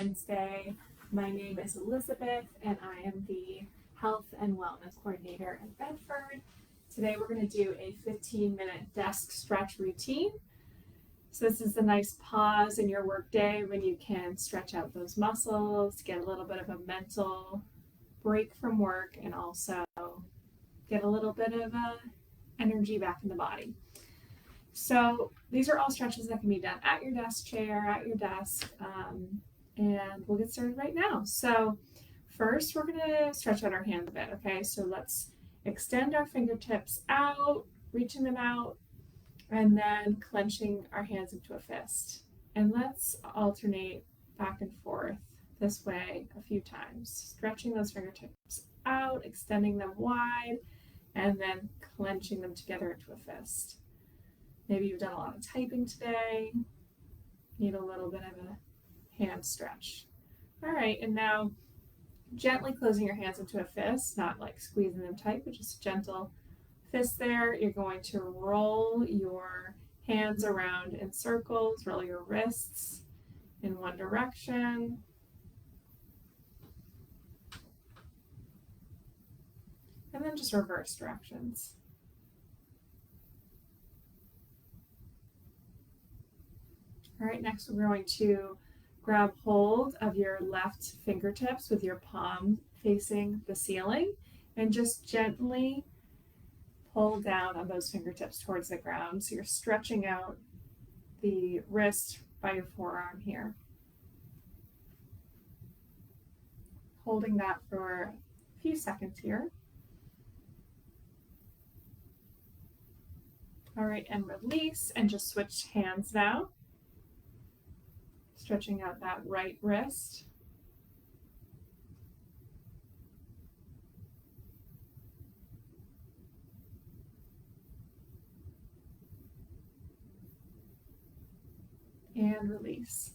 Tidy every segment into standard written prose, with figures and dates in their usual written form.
Wednesday. My name is Elizabeth and I am the Health and Wellness Coordinator in Bedford. Today we're going to do a 15-minute desk stretch routine. So this is a nice pause in your workday when you can stretch out those muscles, get a little bit of a mental break from work, and also get a little bit of energy back in the body. So these are all stretches that can be done at your desk chair, at your desk, and we'll get started right now. So first we're going to stretch out our hands a bit, okay? So let's extend our fingertips out, reaching them out, and then clenching our hands into a fist. And let's alternate back and forth this way a few times, stretching those fingertips out, extending them wide, and then clenching them together into a fist. Maybe you've done a lot of typing today, need a little bit of a hand stretch. All right, and now gently closing your hands into a fist, not like squeezing them tight, but just a gentle fist there. You're going to roll your hands around in circles, roll your wrists in one direction. And then just reverse directions. All right, next we're going to grab hold of your left fingertips with your palm facing the ceiling and just gently pull down on those fingertips towards the ground. So you're stretching out the wrist by your forearm here. Holding that for a few seconds here. All right, and release, and just switch hands now. Stretching out that right wrist. And release.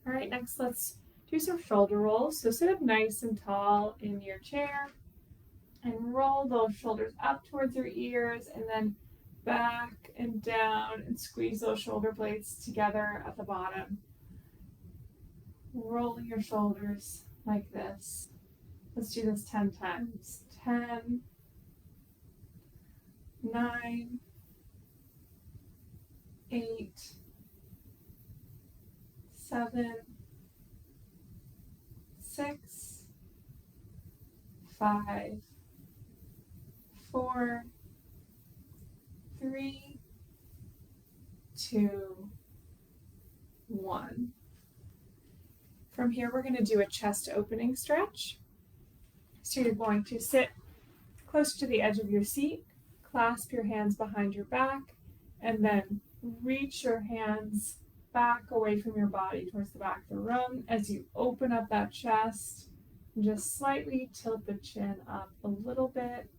All right, next let's do some shoulder rolls. So sit up nice and tall in your chair and roll those shoulders up towards your ears and then back and down and squeeze those shoulder blades together at the bottom. Rolling your shoulders like this. Let's do this 10 times. 10, 9, 8, 7, 6, 5, 4, 3, 2, 1. From here, we're going to do a chest opening stretch. So you're going to sit close to the edge of your seat, clasp your hands behind your back, and then reach your hands back away from your body towards the back of the room as you open up that chest. And just slightly tilt the chin up a little bit.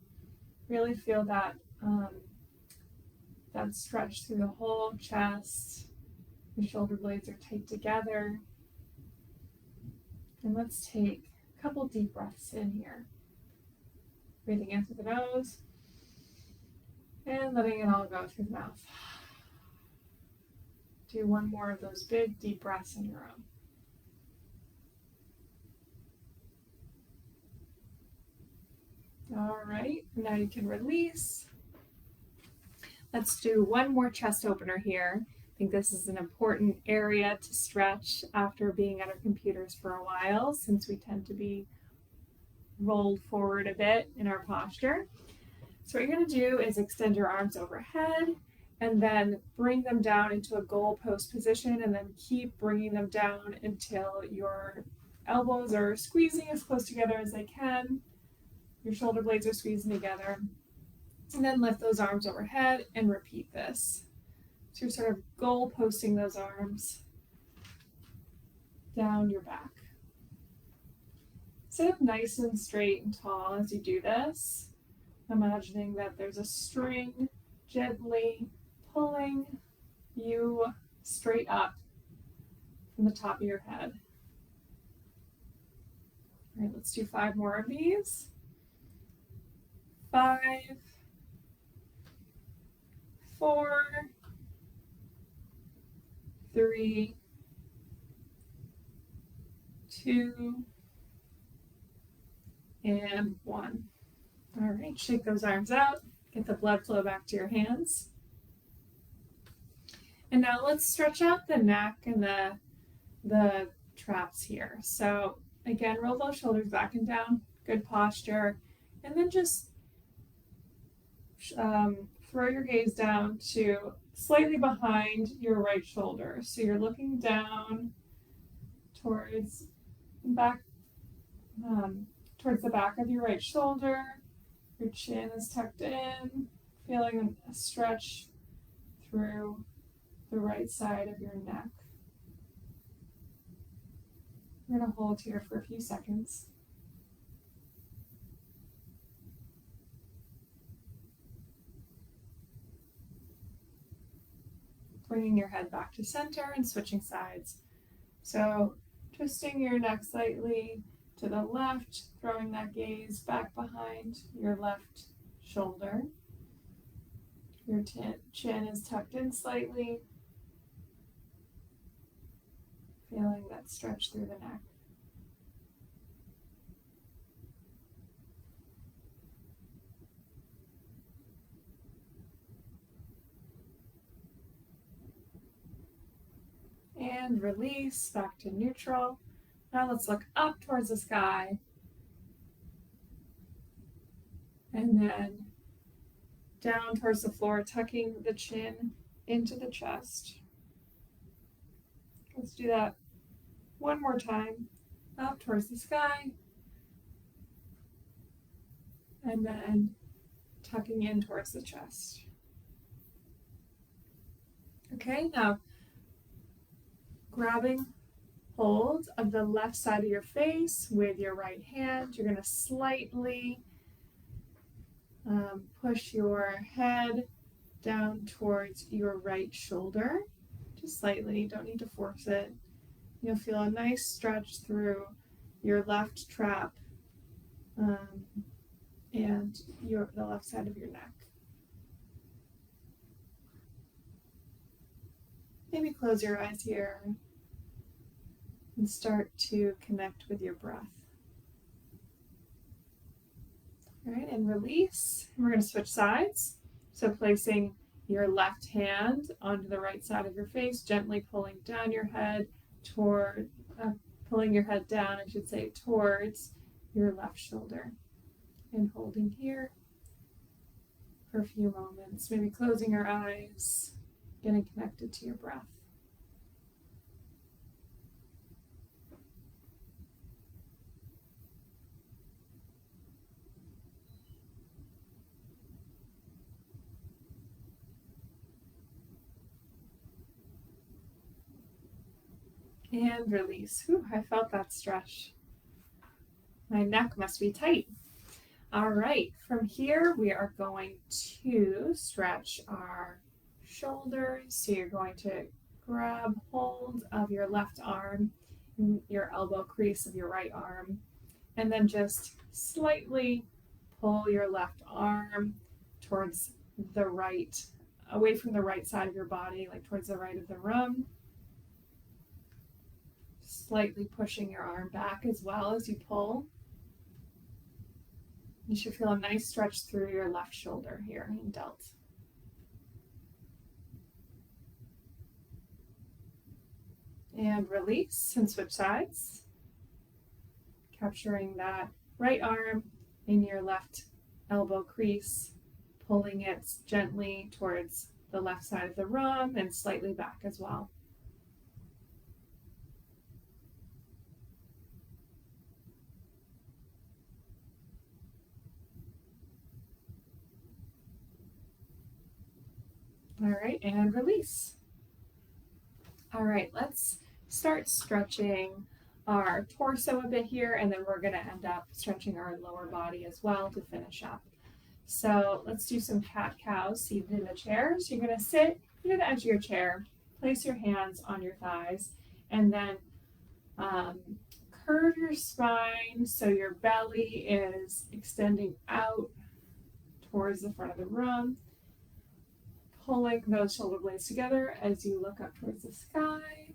Really feel that stretch through the whole chest. Your shoulder blades are tight together. And let's take a couple deep breaths in here. Breathing in through the nose and letting it all go through the mouth. Do one more of those big deep breaths in your own. All right, now you can release. Let's do one more chest opener here. I think this is an important area to stretch after being at our computers for a while, since we tend to be rolled forward a bit in our posture. So what you're going to do is extend your arms overhead and then bring them down into a goalpost position, and then keep bringing them down until your elbows are squeezing as close together as they can. Your shoulder blades are squeezing together. And then lift those arms overhead and repeat this. So you're sort of goal posting those arms down your back. Sit up nice and straight and tall as you do this, imagining that there's a string gently pulling you straight up from the top of your head. All right, let's do 5 more of these. 5, 4, 3, 2, and 1. All right, shake those arms out, get the blood flow back to your hands. And now let's stretch out the neck and the traps here. So again, roll those shoulders back and down, good posture, and then just throw your gaze down to slightly behind your right shoulder. So you're looking down towards back, towards the back of your right shoulder. Your chin is tucked in, feeling a stretch through the right side of your neck. We're going to hold here for a few seconds. Bringing your head back to center and switching sides. So twisting your neck slightly to the left, throwing that gaze back behind your left shoulder. Your chin is tucked in slightly, feeling that stretch through the neck. And release back to neutral. Now let's look up towards the sky. And then down towards the floor, tucking the chin into the chest. Let's do that one more time. Up towards the sky. And then tucking in towards the chest. Okay, now grabbing hold of the left side of your face with your right hand. You're going to slightly push your head down towards your right shoulder. Just slightly, you don't need to force it. You'll feel a nice stretch through your left trap and the left side of your neck. Maybe close your eyes here and start to connect with your breath. All right, and release. And we're going to switch sides. So placing your left hand onto the right side of your face, gently pulling down your head pulling your head down, I should say, towards your left shoulder. And holding here for a few moments, maybe closing your eyes, getting connected to your breath. And release. Whew, I felt that stretch. My neck must be tight. All right, from here we are going to stretch our shoulders. So you're going to grab hold of your left arm, your elbow crease of your right arm, and then just slightly pull your left arm towards the right, away from the right side of your body, like towards the right of the room. Slightly pushing your arm back as well as you pull. You should feel a nice stretch through your left shoulder here in delt. And release and switch sides. Capturing that right arm in your left elbow crease, pulling it gently towards the left side of the room and slightly back as well. All right, and release. All right, let's start stretching our torso a bit here, and then we're going to end up stretching our lower body as well to finish up. So let's do some cat-cows seated in the chair. So you're going to sit near the edge of your chair, place your hands on your thighs, and then curve your spine so your belly is extending out towards the front of the room. Pulling those shoulder blades together as you look up towards the sky.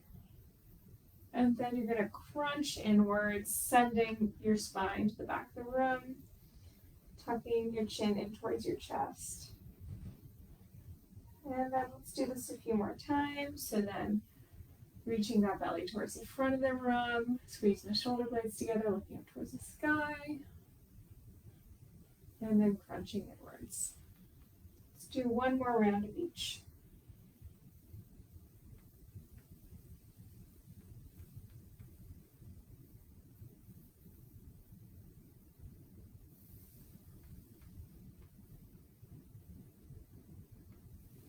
And then you're going to crunch inwards, sending your spine to the back of the room, tucking your chin in towards your chest. And then let's do this a few more times. So then reaching that belly towards the front of the room, squeezing the shoulder blades together, looking up towards the sky, and then crunching inwards. Let's do one more round of each.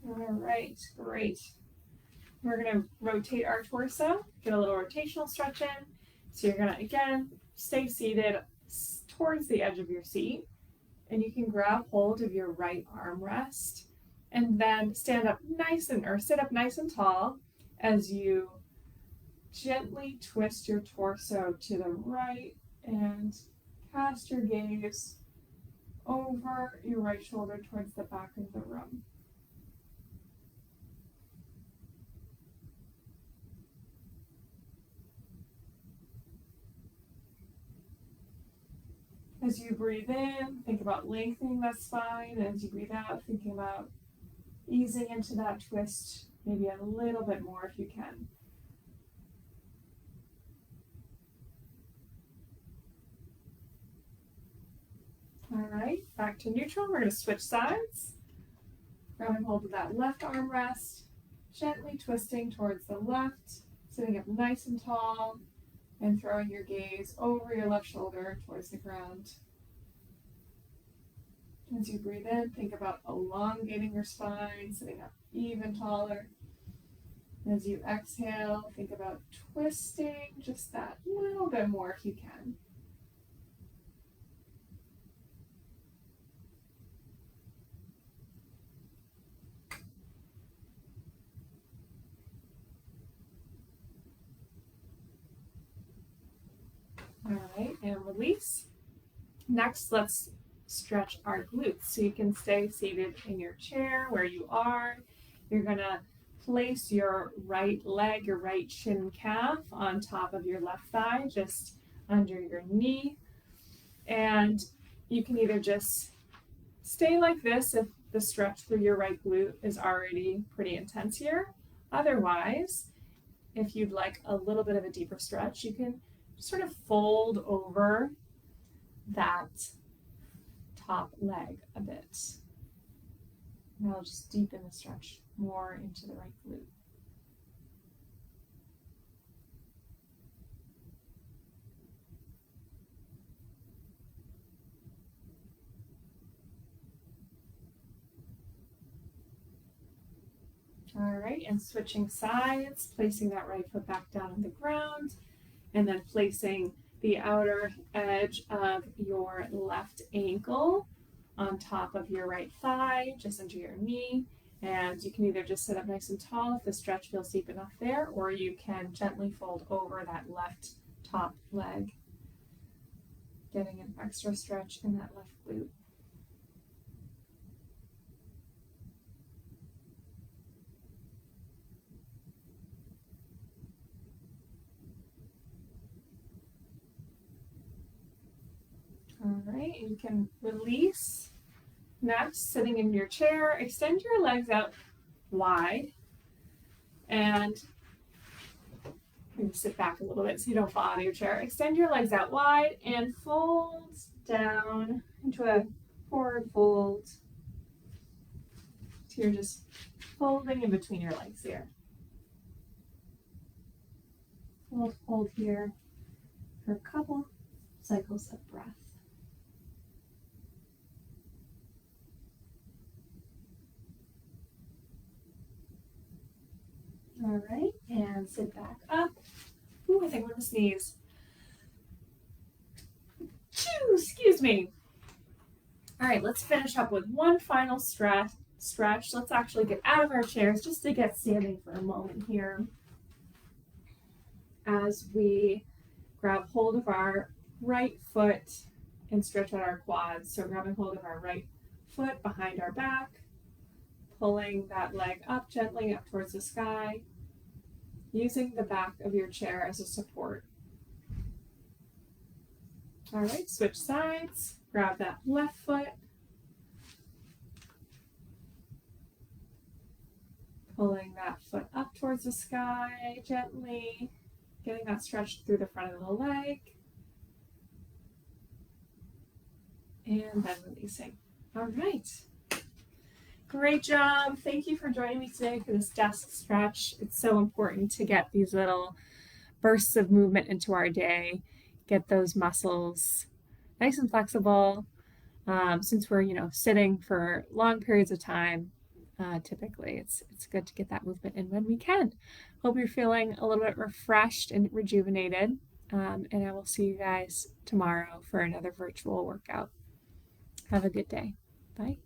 All right, great. We're going to rotate our torso, get a little rotational stretch in. So you're going to, again, stay seated towards the edge of your seat, and you can grab hold of your right armrest and then stand up sit up nice and tall as you gently twist your torso to the right and cast your gaze over your right shoulder towards the back of the room. As you breathe in, think about lengthening that spine. As you breathe out, thinking about easing into that twist, maybe a little bit more if you can. All right, back to neutral. We're going to switch sides. Grabbing hold of that left armrest, gently twisting towards the left, sitting up nice and tall, and throwing your gaze over your left shoulder towards the ground. As you breathe in, think about elongating your spine, sitting up even taller. As you exhale, think about twisting just that little bit more if you can. All right, and release. Next, let's stretch our glutes. So you can stay seated in your chair where you are. You're going to place your right leg, your right shin calf on top of your left thigh, just under your knee. And you can either just stay like this if the stretch through your right glute is already pretty intense here. Otherwise, if you'd like a little bit of a deeper stretch, you can sort of fold over that top leg a bit. And that'll just deepen the stretch more into the right glute. All right, and switching sides, placing that right foot back down on the ground, and then placing the outer edge of your left ankle on top of your right thigh, just under your knee. And you can either just sit up nice and tall if the stretch feels deep enough there, or you can gently fold over that left top leg, getting an extra stretch in that left glute. All right, you can release. Next, sitting in your chair, extend your legs out wide and sit back a little bit so you don't fall out of your chair. Extend your legs out wide and fold down into a forward fold. So you're just folding in between your legs here. We'll hold here for a couple cycles of breath. All right, and sit back up. Ooh, I think I'm gonna sneeze. Choo, excuse me. All right, let's finish up with one final stretch. Let's actually get out of our chairs just to get standing for a moment here as we grab hold of our right foot and stretch out our quads. So grabbing hold of our right foot behind our back, pulling that leg up gently up towards the sky, using the back of your chair as a support. All right, switch sides. Grab that left foot. Pulling that foot up towards the sky gently, getting that stretch through the front of the leg. And then releasing. All right. Great job. Thank you for joining me today for this desk stretch. It's so important to get these little bursts of movement into our day, get those muscles nice and flexible. Since we're, sitting for long periods of time, typically it's good to get that movement in when we can. Hope you're feeling a little bit refreshed and rejuvenated. And I will see you guys tomorrow for another virtual workout. Have a good day. Bye.